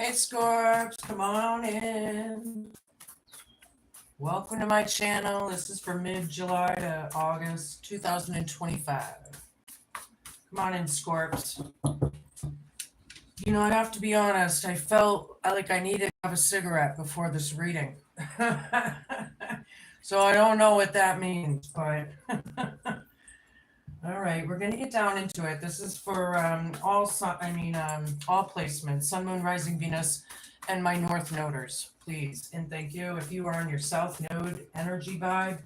Hey Scorps, come on in. Welcome to my channel. This is for mid-July to August 2025. Come on in, Scorps. You know, I have to be honest, I felt like I needed to have a cigarette before this reading. So I don't know what that means, but all right, we're gonna get down into it. This is for all placements, Sun, Moon, Rising, Venus, and my North Noders, please and thank you. If you are on your South Node energy vibe,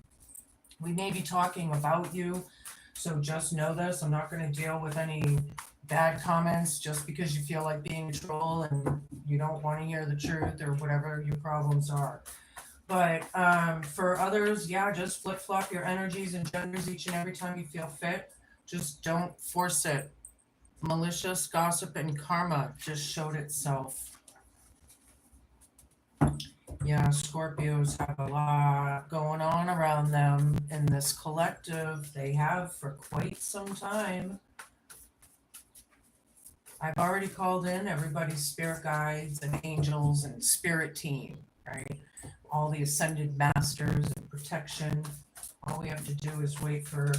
we may be talking about you, so just know this. I'm not going to deal with any bad comments just because you feel like being a troll and you don't want to hear the truth or whatever your problems are. But for others, yeah, just flip-flop your energies and genders each and every time you feel fit. Just don't force it. Malicious gossip and karma just showed itself. Yeah, Scorpios have a lot going on around them in this collective. They have for quite some time. I've already called in everybody's spirit guides and angels and spirit team, right? All the ascended masters and protection. All we have to do is wait for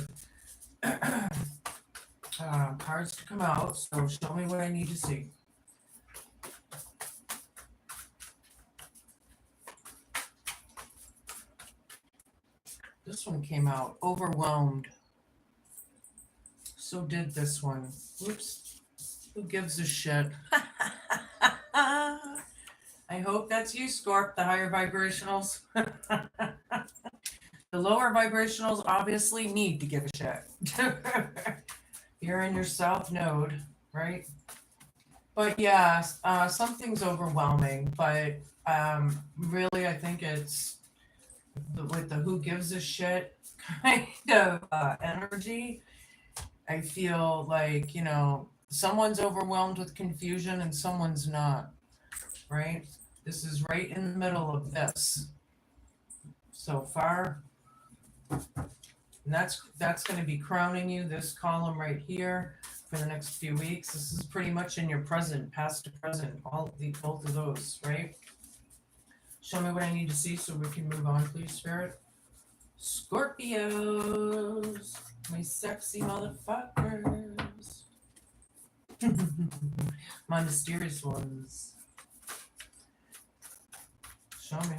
cards to come out. So show me what I need to see. This one came out overwhelmed. So did this one. Oops. Who gives a shit? I hope that's you, Scorp, the higher vibrationals. The lower vibrationals obviously need to give a shit. You're in your South Node, right? But yeah, something's overwhelming, but really I think it's with the who gives a shit kind of energy. I feel like, you know, someone's overwhelmed with confusion and someone's not, right? This is right in the middle of this so far. And that's going to be crowning you, this column right here, for the next few weeks. This is pretty much in your present, past to present, both of those, right? Show me what I need to see so we can move on, please, Spirit. Scorpios, my sexy motherfuckers. My mysterious ones. Show me.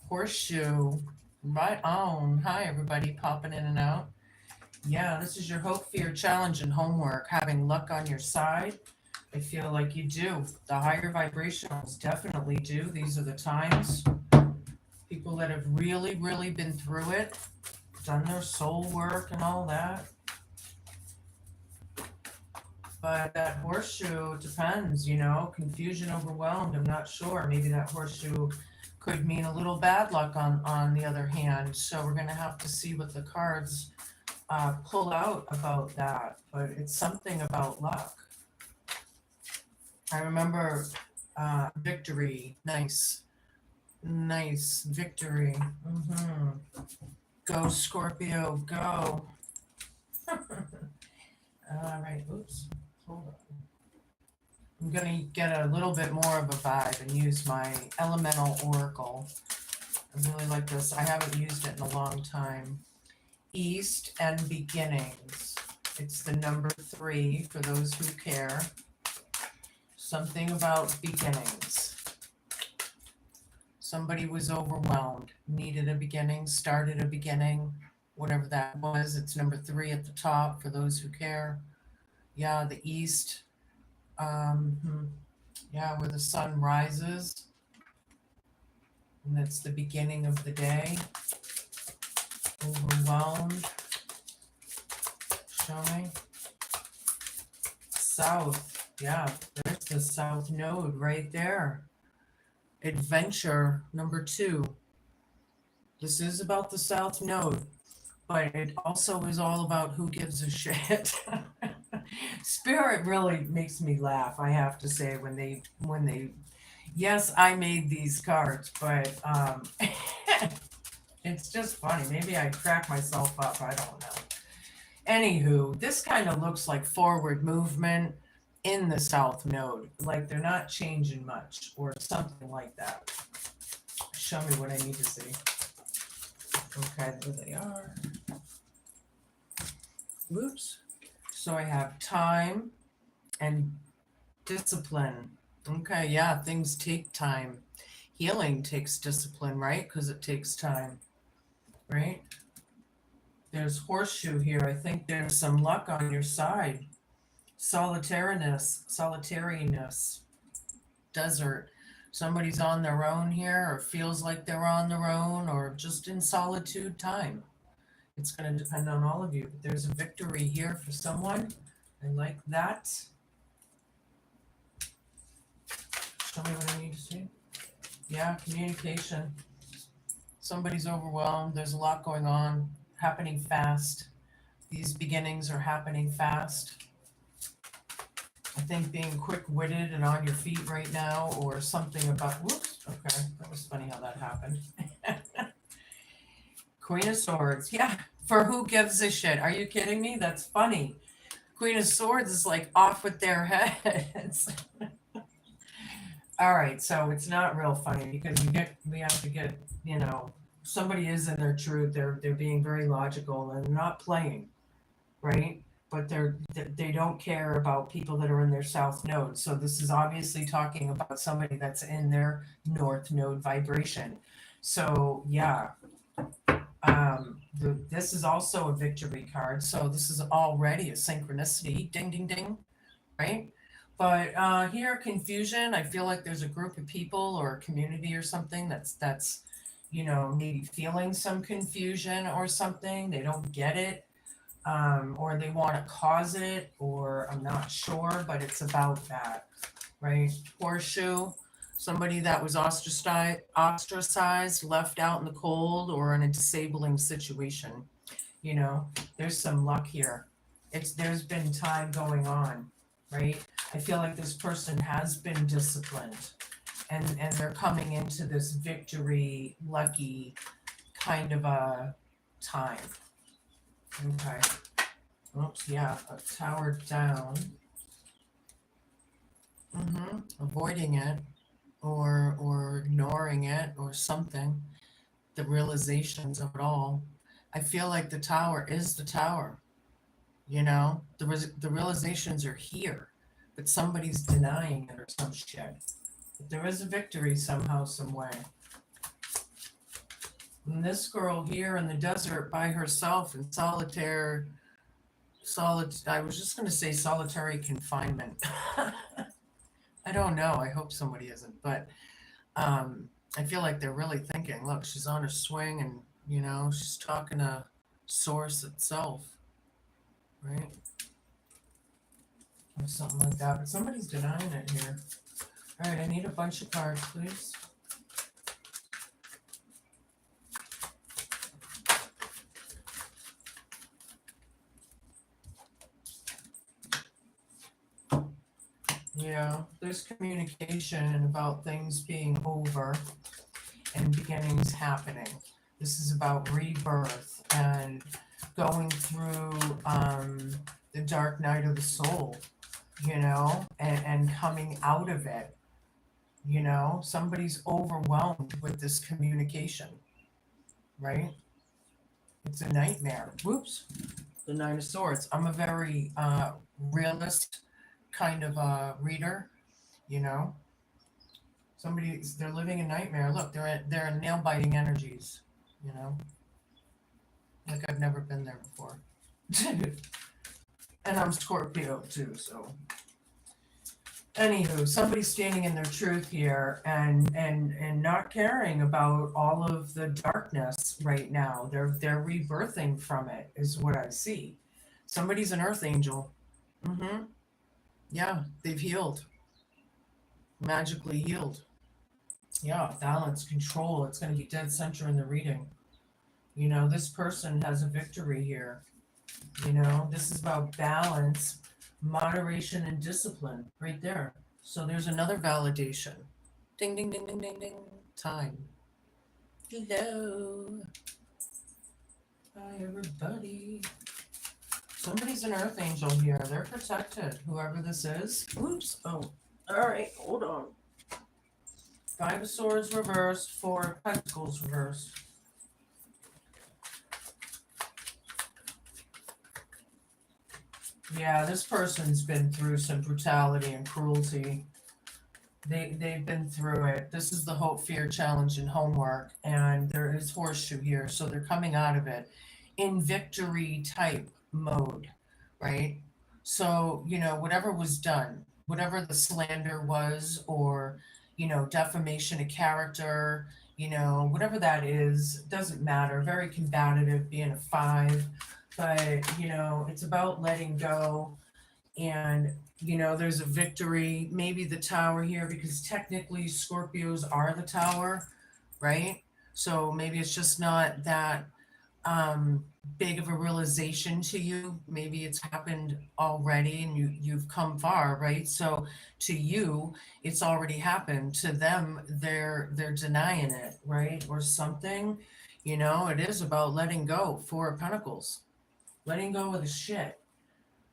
Horseshoe. Right on. Hi, everybody popping in and out. Yeah, this is your hope, fear, challenge, and homework. Having luck on your side. I feel like you do. The higher vibrationals definitely do. These are the times. People that have really, really been through it, done their soul work and all that. But that horseshoe depends, you know, confusion, overwhelmed, I'm not sure. Maybe that horseshoe could mean a little bad luck on the other hand. So we're going to have to see what the cards pull out about that. But it's something about luck. I remember victory. Nice. Nice. Victory. Go, Scorpio. Go. All right. Oops. Hold on. I'm going to get a little bit more of a vibe and use my elemental oracle. I really like this. I haven't used it in a long time. East and beginnings. It's the number 3 for those who care. Something about beginnings. Somebody was overwhelmed, needed a beginning, started a beginning, whatever that was. It's number 3 at the top for those who care. Yeah, the East. Yeah, where the sun rises. And it's the beginning of the day. Overwhelmed. Show me. South. Yeah, there's the South Node right there. Adventure, number 2. This is about the South Node, but it also is all about who gives a shit. Spirit really makes me laugh, I have to say, when they yes, I made these cards, but it's just funny. Maybe I crack myself up, I don't know. Anywho, this kind of looks like forward movement in the south node, like they're not changing much or something like that. Show me what I need to see. Okay, there they are. Whoops. So I have time and discipline. Okay, yeah, things take time. Healing takes discipline, right? Because it takes time, right? There's horseshoe here. I think there's some luck on your side. Solitariness, desert. Somebody's on their own here, or feels like they're on their own, or just in solitude time. It's going to depend on all of you. But there's a victory here for someone. I like that. Show me what I need to see. Yeah, communication. Somebody's overwhelmed. There's a lot going on, happening fast. These beginnings are happening fast. I think being quick-witted and on your feet right now, or something about, whoops, okay, that was funny how that happened. Queen of Swords, yeah, for who gives a shit? Are you kidding me? That's funny. Queen of Swords is like off with their heads. All right, so it's not real funny because we have to get, somebody is in their truth. They're being very logical and not playing, right? But they don't care about people that are in their south node. So this is obviously talking about somebody that's in their north node vibration. So yeah, this is also a victory card. So this is already a synchronicity. Ding, ding, ding, right? But here, confusion. I feel like there's a group of people or a community or something that's maybe feeling some confusion or something. They don't get it. Or they want to cause it, or I'm not sure, but it's about that, right? Horseshoe, somebody that was ostracized, left out in the cold, or in a disabling situation. There's some luck here. There's been time going on, right? I feel like this person has been disciplined, and they're coming into this victory, lucky kind of a time. Okay. Oops, yeah, towered down. Avoiding it or ignoring it or something. The realizations of it all. I feel like the tower is the tower. The realizations are here, but somebody's denying it or some shit. But there is a victory somehow, some way. And this girl here in the desert by herself in I was just going to say solitary confinement. I don't know. I hope somebody isn't. But I feel like they're really thinking, look, she's on her swing and, she's talking to source itself. Right? Or something like that. But somebody's denying it here. All right, I need a bunch of cards, please. Yeah, there's communication about things being over and beginnings happening. This is about rebirth and going through the dark night of the soul, and coming out of it. Somebody's overwhelmed with this communication, right? It's a nightmare. Whoops. The Nine of Swords. I'm a very realist kind of reader, they're living a nightmare. Look, they're in nail biting energies, like I've never been there before. And I'm Scorpio too, so anywho, somebody's standing in their truth here and not caring about all of the darkness right now. They're rebirthing from it is what I see. Somebody's an earth angel. Yeah, they've healed. Magically healed. Yeah, balance, control. It's going to be dead center in the reading. This person has a victory here. This is about balance, moderation, and discipline right there. So there's another validation. Ding, ding, ding, ding, ding, ding. Time. Hello. Hi, everybody. Somebody's an earth angel here. They're protected, whoever this is. Oops. Oh, all right. Hold on. Five of Swords reversed, Four of Pentacles reversed. Yeah, this person's been through some brutality and cruelty. They've been through it. This is the hope, fear, challenge, and homework, and there is horseshoe here, so they're coming out of it in victory type mode, right? So, whatever was done, whatever the slander was, or, defamation of character, whatever that is, doesn't matter. Very combative, being a five, but, it's about letting go. And, there's a victory, maybe the tower here, because technically Scorpios are the tower, right? So maybe it's just not that big of a realization to you. Maybe it's happened already and you've come far, right? So to you, it's already happened. To them, they're denying it, right? Or something. It is about letting go. Four of Pentacles. Letting go of the shit.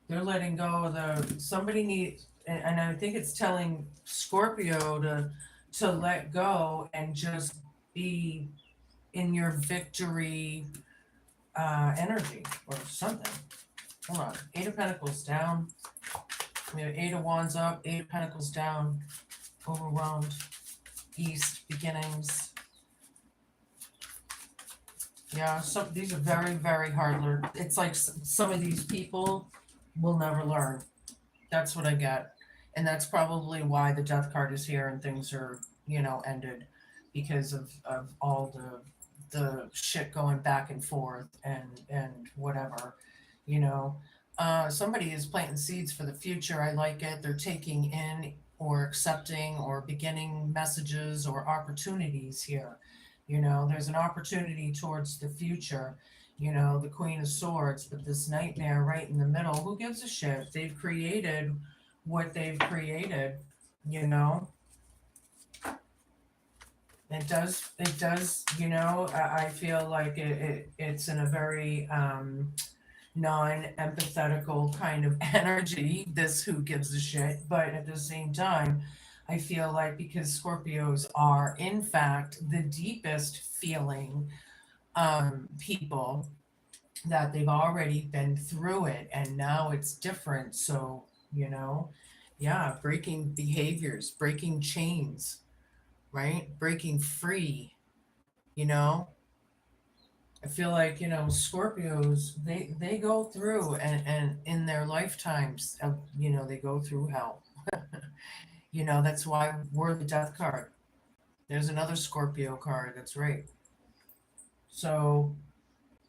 They're letting go of somebody needs, and I think it's telling Scorpio to let go and just be in your victory energy or something. Hold on. Eight of Pentacles down. We have Eight of Wands up, Eight of Pentacles down, overwhelmed, East, beginnings. Yeah, these are very, very hard. It's like some of these people will never learn. That's what I get. And that's probably why the death card is here and things are, ended because of all the shit going back and forth and whatever, somebody is planting seeds for the future. I like it. They're taking in or accepting or beginning messages or opportunities here. There's an opportunity towards the future. The Queen of Swords, but this nightmare right in the middle. Who gives a shit? They've created what they've created, It does, I feel like it's in a very non-empathetical kind of energy, this who gives a shit, but at the same time, I feel like because Scorpios are, in fact, the deepest feeling people, that they've already been through it and now it's different. So, yeah, breaking behaviors, breaking chains, right? Breaking free, I feel like, Scorpios, they go through and in their lifetimes, they go through hell. That's why we're the death card. There's another Scorpio card. That's right. So,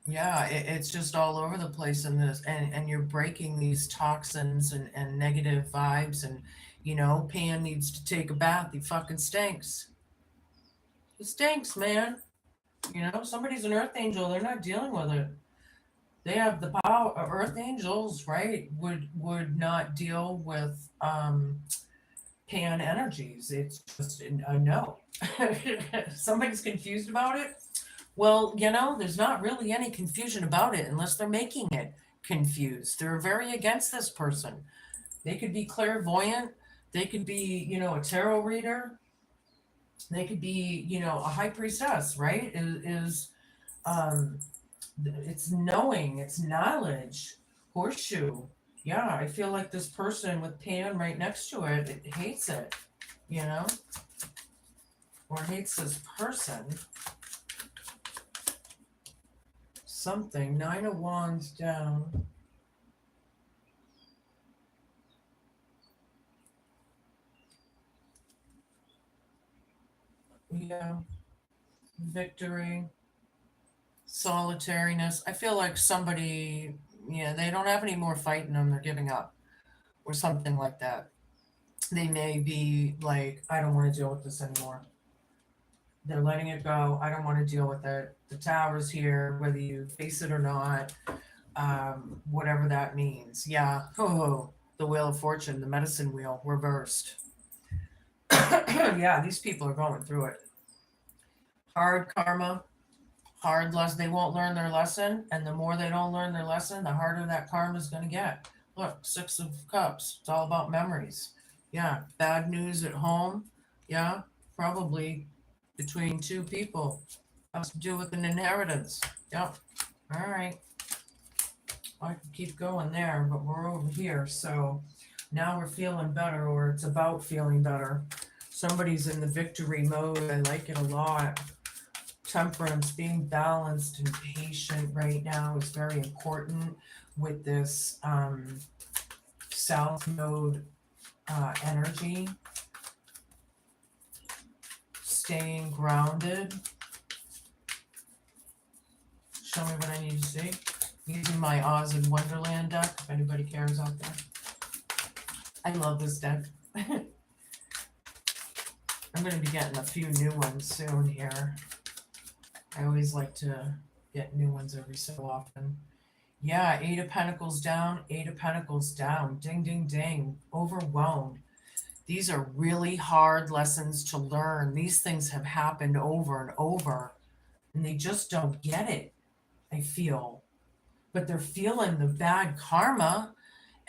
yeah, it's just all over the place in this, and you're breaking these toxins and negative vibes, and Pan needs to take a bath. He fucking stinks. He stinks, man. Somebody's an earth angel. They're not dealing with it. They have the power. Earth angels, right? Would not deal with Pan energies. It's just a no. Somebody's confused about it. Well, there's not really any confusion about it unless they're making it confused. They're very against this person. They could be clairvoyant. They could be, a tarot reader. They could be, a high priestess, right? It's knowing, it's knowledge. Horseshoe. Yeah, I feel like this person with Pan right next to it hates it, or hates this person. Something. Nine of Wands down. Yeah. Victory. Solitariness. I feel like somebody, they don't have any more fight in them. They're giving up or something like that. They may be like, I don't want to deal with this anymore. They're letting it go. I don't want to deal with it. The tower's here, whether you face it or not. Whatever that means. Yeah. Oh, the Wheel of Fortune, the medicine wheel, reversed. Yeah, these people are going through it. Hard karma. Hard lesson. They won't learn their lesson, and the more they don't learn their lesson, the harder that karma is going to get. Look, Six of Cups. It's all about memories. Yeah, bad news at home. Yeah, probably between two people. Has to do with an inheritance. Yep. All right. I could keep going there, but we're over here. So now we're feeling better, or it's about feeling better. Somebody's in the victory mode. I like it a lot. Temperance, being balanced and patient right now is very important with this south node energy. Staying grounded. Show me what I need to see. Using my Oz in Wonderland deck, if anybody cares out there. I love this deck. I'm going to be getting a few new ones soon here. I always like to get new ones every so often. Yeah, Eight of Pentacles down, Eight of Pentacles down. Ding, ding, ding. Overwhelmed. These are really hard lessons to learn. These things have happened over and over, and they just don't get it, I feel. But they're feeling the bad karma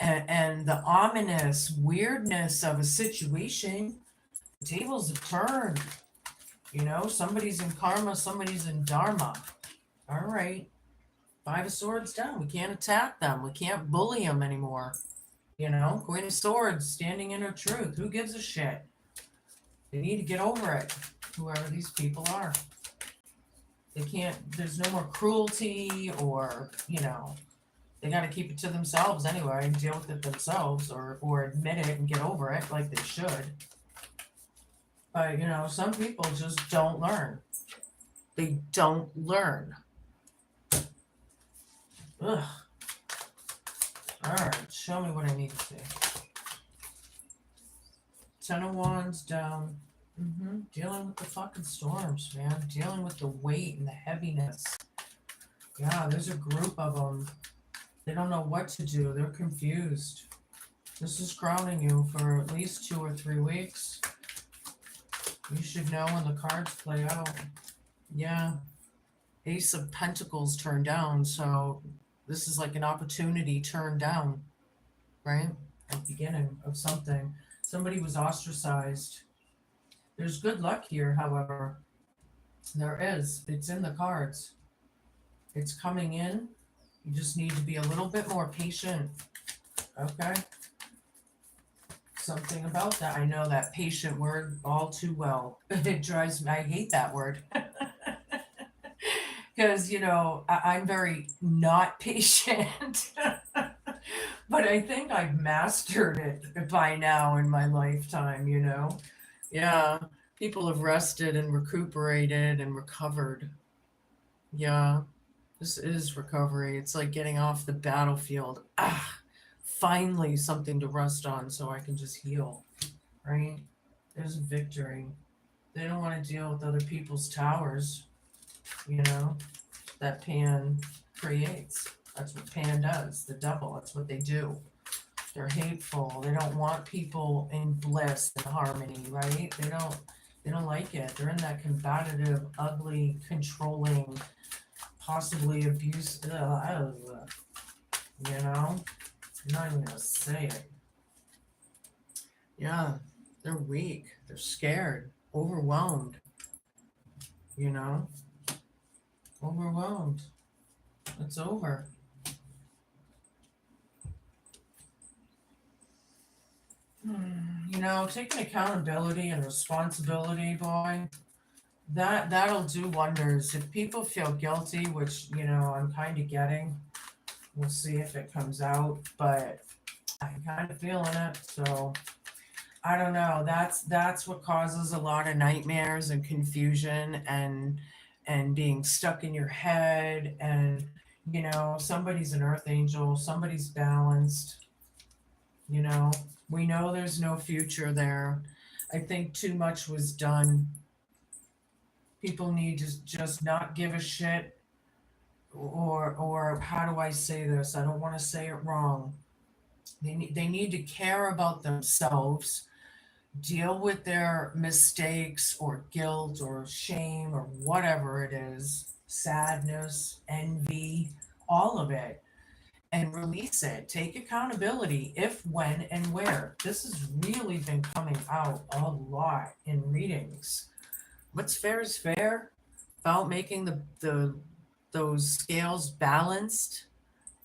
and the ominous weirdness of a situation. The tables have turned. You know, somebody's in karma, somebody's in dharma. All right. Five of Swords down. We can't attack them. We can't bully them anymore. You know, Queen of Swords standing in her truth. Who gives a shit? They need to get over it, whoever these people are. They can't, there's no more cruelty or, you know, they got to keep it to themselves anyway and deal with it themselves or admit it and get over it like they should. But, you know, some people just don't learn. They don't learn. Ugh. All right, show me what I need to see. Ten of Wands down. Dealing with the fucking storms, man. Dealing with the weight and the heaviness. Yeah, there's a group of them. They don't know what to do. They're confused. This is crowding you for at least 2 or 3 weeks. You should know when the cards play out. Yeah. Ace of Pentacles turned down, so this is like an opportunity turned down, right? At the beginning of something. Somebody was ostracized. There's good luck here, however. There is. It's in the cards. It's coming in. You just need to be a little bit more patient. Okay? Something about that. I know that patient word all too well. It drives me, I hate that word. Because, you know, I'm very not patient. But I think I've mastered it by now in my lifetime, you know? Yeah. People have rested and recuperated and recovered. Yeah. This is recovery. It's like getting off the battlefield. Finally something to rest on so I can just heal, right? There's a victory. They don't want to deal with other people's towers, you know, that Pan creates. That's what Pan does, the devil. That's what they do. They're hateful. They don't want people in bliss and harmony, right? They don't like it. They're in that combative, ugly, controlling, possibly abusive, you know? I'm not even gonna say it. Yeah, they're weak. They're scared, overwhelmed. You know? Overwhelmed. It's over. You know, taking accountability and responsibility, boy, that'll do wonders. If people feel guilty, which, you know, I'm kind of getting, we'll see if it comes out, but I'm kind of feeling it, so I don't know. That's what causes a lot of nightmares and confusion and being stuck in your head, and you know, somebody's an earth angel, somebody's balanced, you know. We know there's no future there. I think too much was done. People need to just not give a shit, or how do I say this? I don't want to say it wrong. They need to care about themselves, deal with their mistakes or guilt or shame or whatever it is, sadness, envy, all of it, and release it. Take accountability if, when, and where. This has really been coming out a lot in readings. What's fair is fair, about making the those scales balanced,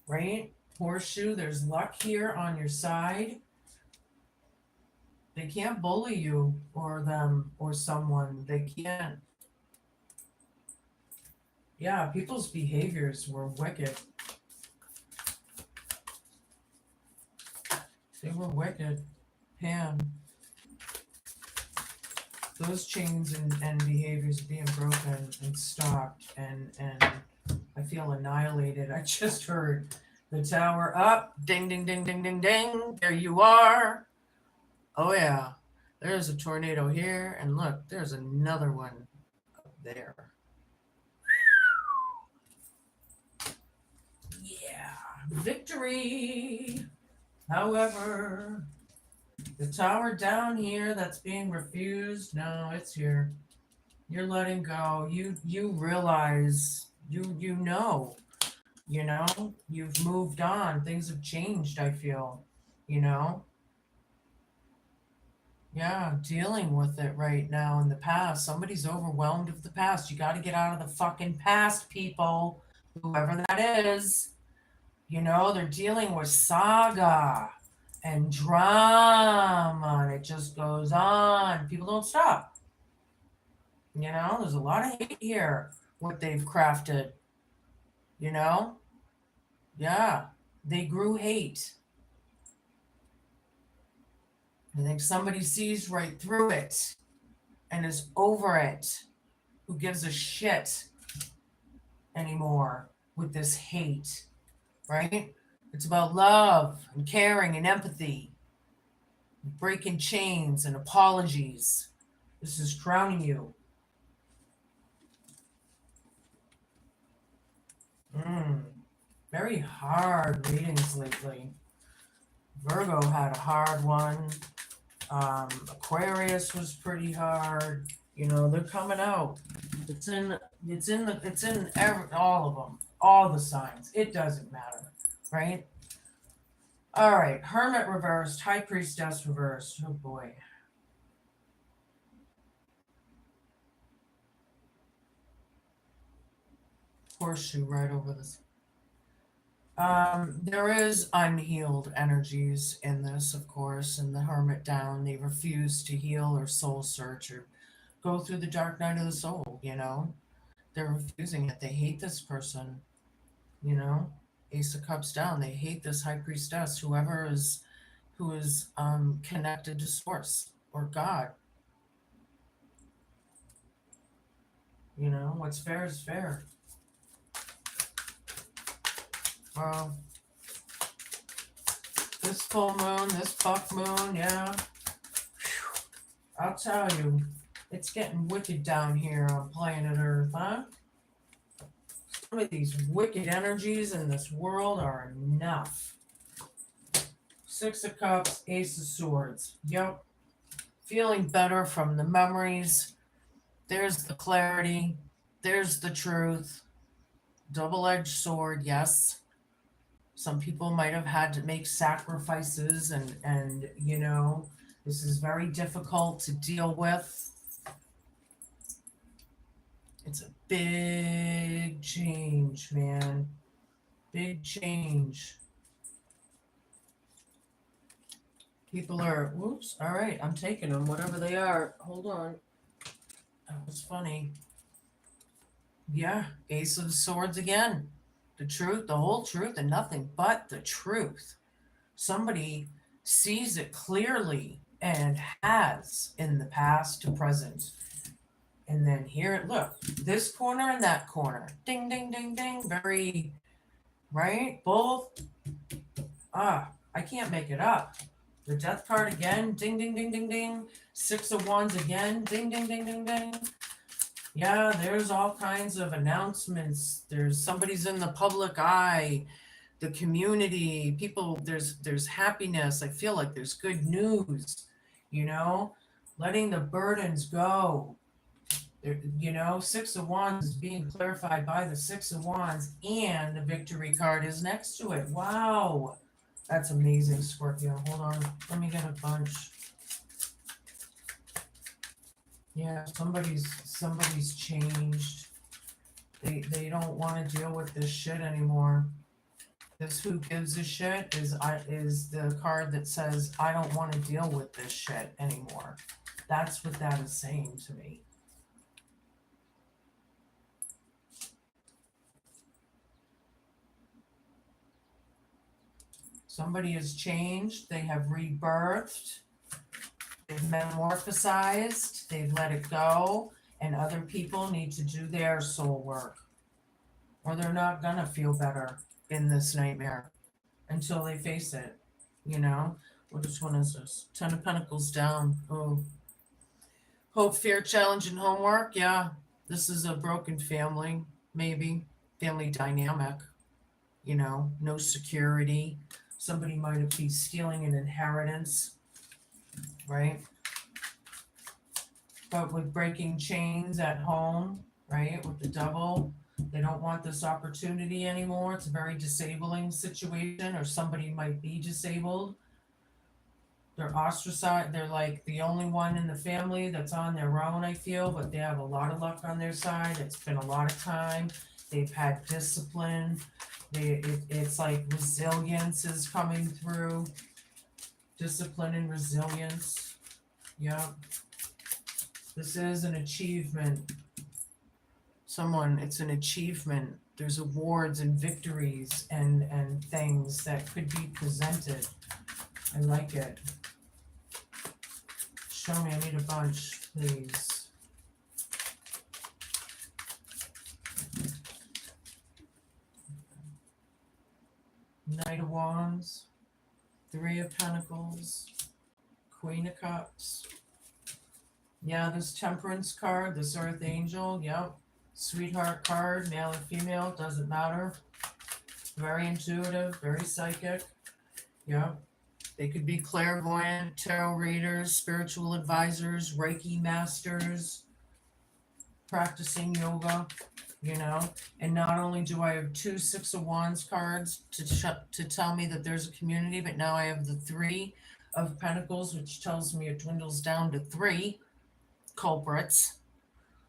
right? Horseshoe, there's luck here on your side. They can't bully you or them or someone. They can't. Yeah, people's behaviors were wicked. They were wicked. Pam. Those chains and behaviors being broken and stopped, and I feel annihilated. I just heard the tower up. Ding ding ding ding ding ding. There you are. Oh yeah. There's a tornado here, and look, there's another one up there. Yeah. Victory. However, the tower down here that's being refused, no, it's here. You're letting go. You realize you know, you've moved on. Things have changed, I feel, you know? Yeah, dealing with it right now in the past. Somebody's overwhelmed of the past. You got to get out of the fucking past, people, whoever that is. They're dealing with saga and drama, and it just goes on. People don't stop. There's a lot of hate here, what they've crafted, you know? Yeah, they grew hate. I think somebody sees right through it and is over it. Who gives a shit anymore with this hate, right? It's about love and caring and empathy, breaking chains and apologies. This is drowning you. Very hard readings lately. Virgo had a hard one. Aquarius was pretty hard. They're coming out. It's in all of them, all the signs. It doesn't matter, right? All right, Hermit reversed, High Priestess reversed. Oh boy. Horseshoe right over this. There is unhealed energies in this, of course, and the Hermit down. They refuse to heal or soul search or go through the dark night of the soul, They're refusing it. They hate this person, Ace of Cups down. They hate this High Priestess, who is connected to Source or God. What's fair is fair. Well, this full moon, this fuck moon, yeah. Whew. I'll tell you, it's getting wicked down here on planet Earth, huh? Some of these wicked energies in this world are enough. Six of Cups, Ace of Swords. Yep. Feeling better from the memories. There's the clarity. There's the truth. Double-edged sword, yes. Some people might have had to make sacrifices, and this is very difficult to deal with. It's a big change, man. Big change. People are, whoops, all right, I'm taking them, whatever they are. Hold on. That was funny. Yeah, Ace of Swords again. The truth, the whole truth, and nothing but the truth. Somebody sees it clearly and has in the past to present. And then here, look, this corner and that corner. Ding, ding, ding, ding. Very, right? Both. I can't make it up. The Death card again. Ding, ding, ding, ding, ding. Six of Wands again. Ding, ding, ding, ding, ding. Yeah, there's all kinds of announcements. There's somebody's in the public eye, the community, people, there's happiness. I feel like there's good news, letting the burdens go. There, you know, Six of Wands is being clarified by the Six of Wands, and the Victory card is next to it. Wow. That's amazing, Scorpio. Hold on. Let me get a bunch. Yeah, somebody's changed. They don't want to deal with this shit anymore. This who gives a shit is the card that says I don't want to deal with this shit anymore. That's what that is saying to me. Somebody has changed, they have rebirthed, they've metamorphosized, they've let it go, and other people need to do their soul work. Or they're not gonna feel better in this nightmare until they face it, you know? Which one is this? Ten of Pentacles down. Oh. Hope, fear, challenge, and homework. Yeah. This is a broken family, maybe. Family dynamic, you know, no security. Somebody might be stealing an inheritance, right? But with breaking chains at home, right, with the Devil, they don't want this opportunity anymore. It's a very disabling situation, or somebody might be disabled. They're ostracized. They're like the only one in the family that's on their own, I feel, but they have a lot of luck on their side. It's been a lot of time. They've had discipline. It's like resilience is coming through. Discipline and resilience. Yeah. This is an achievement. It's an achievement. There's awards and victories and things that could be presented. I like it. Show me, I need a bunch, please. Knight of Wands, Three of Pentacles, Queen of Cups. Yeah, this Temperance card, this Earth Angel, yep. Sweetheart card, male or female, doesn't matter. Very intuitive, very psychic, yep. They could be clairvoyant, tarot readers, spiritual advisors, Reiki masters, practicing yoga, you know. And not only do I have two Six of Wands cards to tell me that there's a community, but now I have the Three of Pentacles, which tells me it dwindles down to three culprits.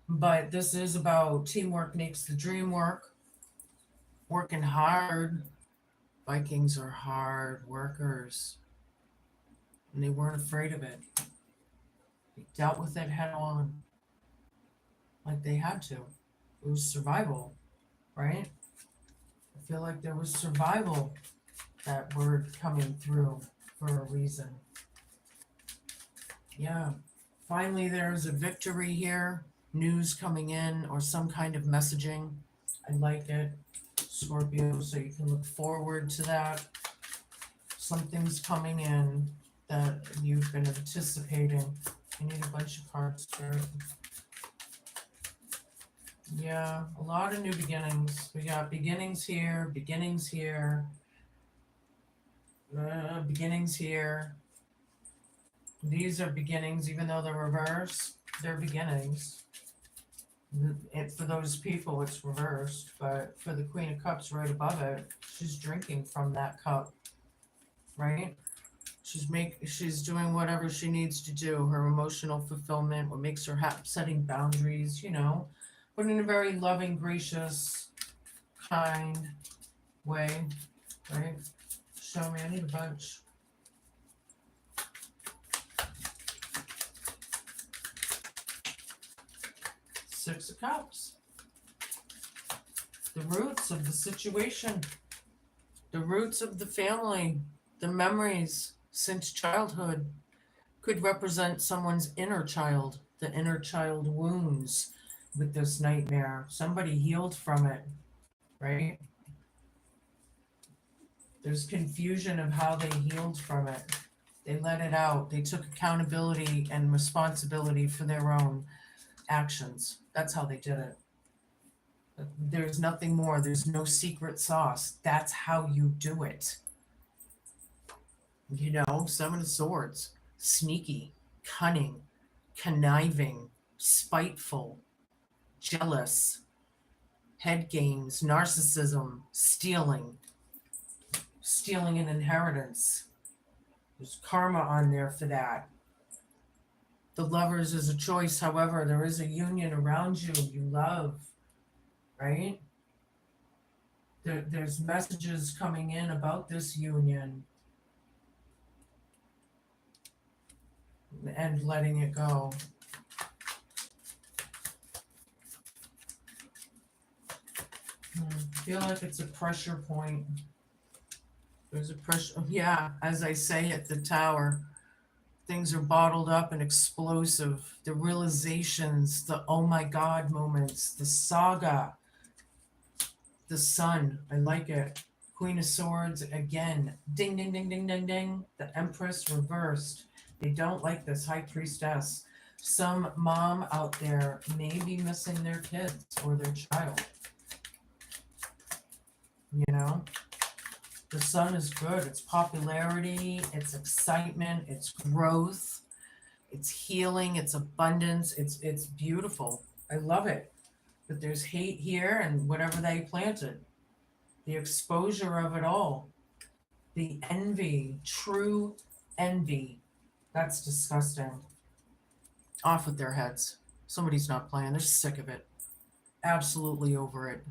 But this is about teamwork makes the dream work, working hard. Vikings are hard workers, and they weren't afraid of it. They dealt with it head on, like they had to. It was survival, right? I feel like there was survival, that word coming through for a reason. Yeah. Finally, there's a victory here, news coming in, or some kind of messaging. I like it, Scorpio, so you can look forward to that. Something's coming in that you've been anticipating. I need a bunch of cards here. Yeah, a lot of new beginnings. We got beginnings here, beginnings here, beginnings here. These are beginnings, even though they're reversed, they're beginnings. For those people, it's reversed, but for the Queen of Cups right above it, she's drinking from that cup, right? She's doing whatever she needs to do, her emotional fulfillment, what makes her happy, setting boundaries, you know, but in a very loving, gracious, kind way, right? Show me, I need a bunch. Six of Cups. The roots of the situation, the roots of the family, the memories since childhood could represent someone's inner child, the inner child wounds with this nightmare. Somebody healed from it, right? There's confusion of how they healed from it. They let it out. They took accountability and responsibility for their own actions. That's how they did it. There's nothing more. There's no secret sauce. That's how you do it. You know, Seven of Swords. Sneaky, cunning, conniving, spiteful, jealous, head games, narcissism, stealing an inheritance. There's karma on there for that. The lovers is a choice. However, there is a union around you love, right? There's messages coming in about this union and letting it go. I feel like it's a pressure point. There's a pressure. Yeah, as I say at the tower, things are bottled up and explosive. The realizations, the oh my God moments, the saga, the sun. I like it. Queen of Swords again. Ding, ding, ding, ding, ding, ding. The Empress reversed. They don't like this High Priestess. Some mom out there may be missing their kids or their child. You know? The sun is good. It's popularity, it's excitement, it's growth, it's healing, it's abundance, it's beautiful. I love it. But there's hate here and whatever they planted. The exposure of it all. The envy, true envy. That's disgusting. Off with their heads. Somebody's not playing. They're sick of it. Absolutely over it.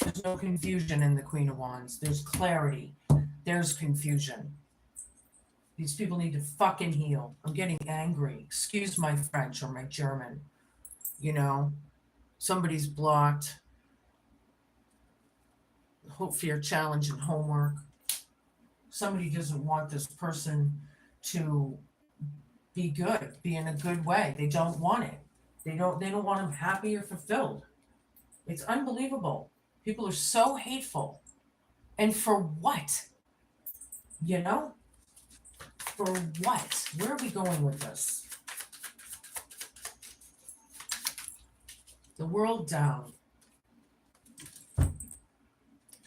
There's no confusion in the Queen of Wands. There's clarity. There's confusion. These people need to fucking heal. I'm getting angry. Excuse my French or my German. You know, somebody's blocked. Hope, fear, challenge, and homework. Somebody doesn't want this person to be good, be in a good way. They don't want it. They don't want them happy or fulfilled. It's unbelievable. People are so hateful. And for what? You know? For what? Where are we going with this? The world down.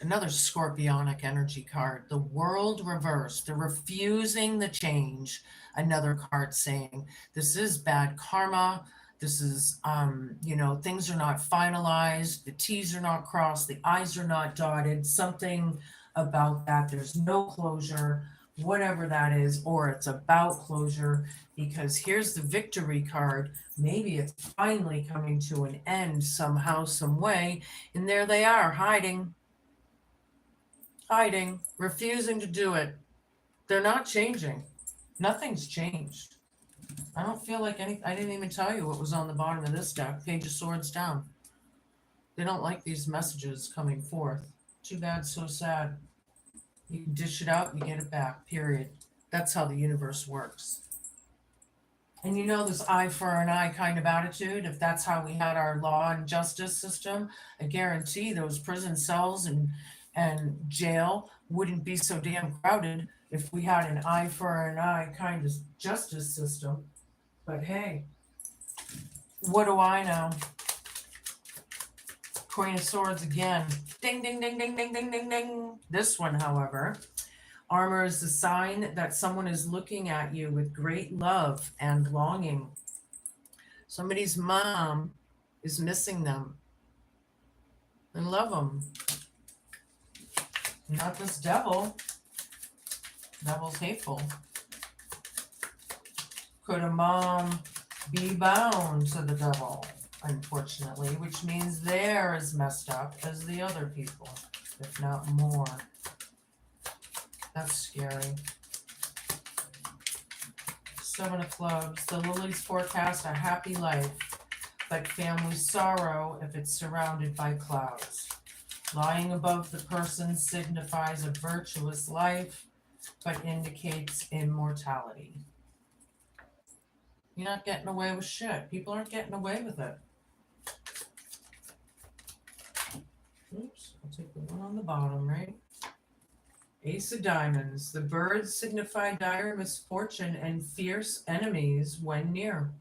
Another scorpionic energy card. The world reversed. They're refusing the change. Another card saying this is bad karma. This is, things are not finalized. The T's are not crossed. The I's are not dotted. Something about that. There's no closure, whatever that is, or it's about closure, because here's the victory card. Maybe it's finally coming to an end somehow, some way. And there they are, hiding, refusing to do it. They're not changing. Nothing's changed. I don't feel like I didn't even tell you what was on the bottom of this deck. Page of Swords down. They don't like these messages coming forth. Too bad, so sad. You can dish it out, you get it back, period. That's how the universe works. And you know this eye for an eye kind of attitude, if that's how we had our law and justice system, I guarantee those prison cells and jail wouldn't be so damn crowded if we had an eye for an eye kind of justice system. But hey, what do I know? Queen of Swords again. Ding, ding, ding, ding, ding, ding, ding, ding. This one, however, armor is the sign that someone is looking at you with great love and longing. Somebody's mom is missing them and love them. Not this devil. Devil's hateful. Could a mom be bound to the devil? Unfortunately, which means they're as messed up as the other people, if not more. That's scary. Seven of Clubs. The lilies forecast a happy life, but family sorrow if it's surrounded by clouds. Lying above the person signifies a virtuous life, but indicates immortality. You're not getting away with shit. People aren't getting away with it. Oops, I'll take the one on the bottom, right? Ace of Diamonds. The birds signify dire misfortune and fierce enemies when near.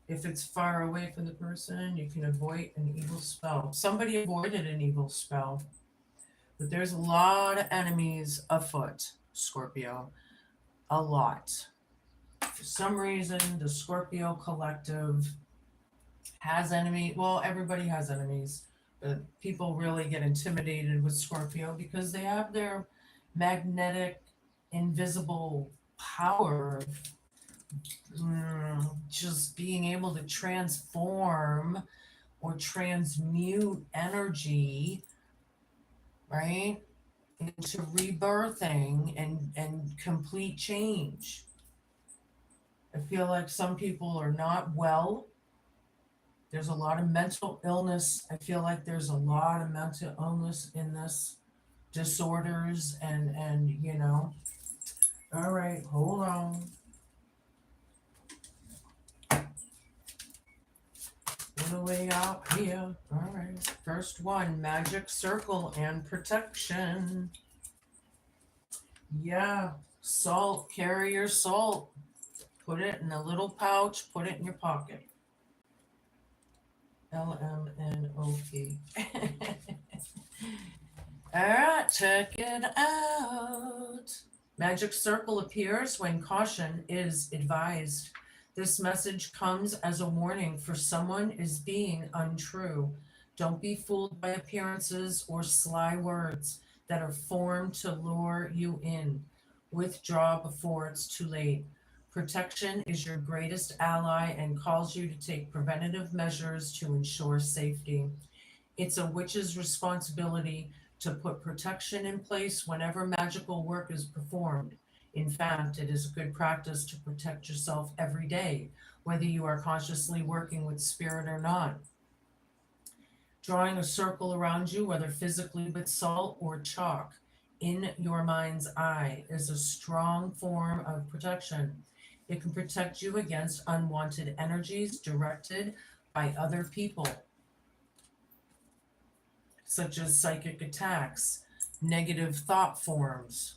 If it's far away from the person, you can avoid an evil spell. Somebody avoided an evil spell. But there's a lot of enemies afoot, Scorpio. A lot. For some reason, the Scorpio collective Has enemy. Well, everybody has enemies, but people really get intimidated with Scorpio because they have their magnetic, invisible power of just being able to transform or transmute energy, right, into rebirthing and complete change. I feel like some people are not well. There's a lot of mental illness. I feel like there's a lot of mental illness in this, disorders and All right, hold on. What do we got here? All right. First one, magic circle and protection. Yeah, salt. Carry your salt. Put it in a little pouch. Put it in your pocket. LMNOP. All right, check it out. Magic circle appears when caution is advised. This message comes as a warning for someone is being untrue. Don't be fooled by appearances or sly words that are formed to lure you in. Withdraw before it's too late. Protection is your greatest ally and calls you to take preventative measures to ensure safety. It's a witch's responsibility to put protection in place whenever magical work is performed. In fact, it is a good practice to protect yourself every day, whether you are consciously working with spirit or not. Drawing a circle around you, whether physically with salt or chalk, in your mind's eye, is a strong form of protection. It can protect you against unwanted energies directed by other people, such as psychic attacks, negative thought forms,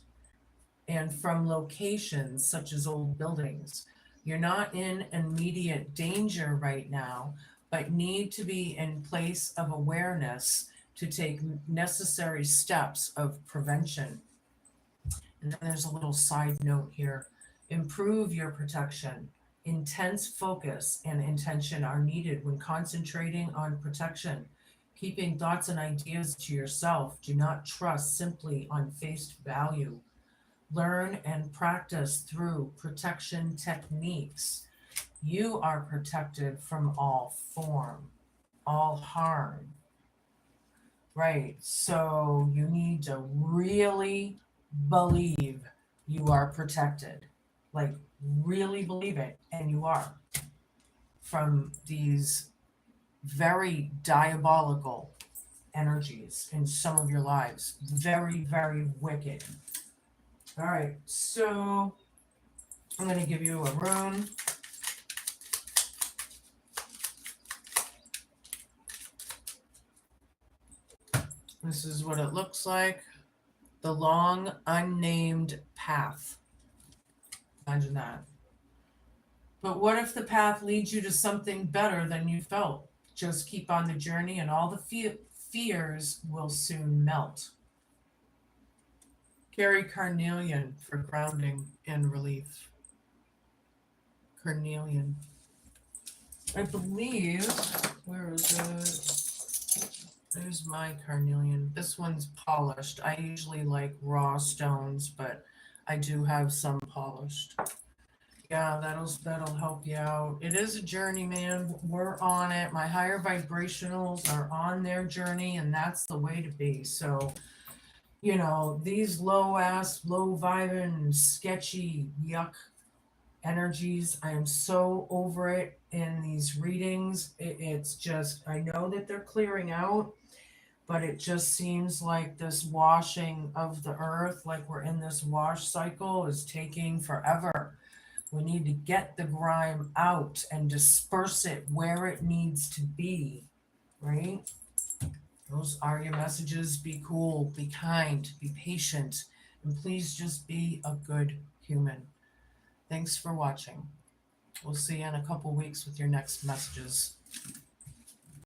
and from locations such as old buildings. You're not in immediate danger right now, but need to be in place of awareness to take necessary steps of prevention. And then there's a little side note here. Improve your protection. Intense focus and intention are needed when concentrating on protection. Keeping thoughts and ideas to yourself. Do not trust simply on face value. Learn and practice through protection techniques. You are protected from all form, all harm. Right. So you need to really believe you are protected. Like, really believe it, and you are, from these very diabolical energies in some of your lives. Very, very wicked. All right, so I'm going to give you a rune. This is what it looks like. The long, unnamed path. Imagine that. But what if the path leads you to something better than you felt? Just keep on the journey and all the fears will soon melt. Carry carnelian for grounding and relief. Carnelian. I believe, where is it? There's my carnelian. This one's polished. I usually like raw stones, but I do have some polished. Yeah, that'll help you out. It is a journey, man. We're on it. My higher vibrationals are on their journey, and that's the way to be. So, these low vibing, sketchy, yuck energies, I am so over it in these readings. It's just, I know that they're clearing out, but it just seems like this washing of the earth, like we're in this wash cycle, is taking forever. We need to get the grime out and disperse it where it needs to be, right? Those are your messages. Be cool, be kind, be patient, and please just be a good human. Thanks for watching. We'll see you in a couple weeks with your next messages.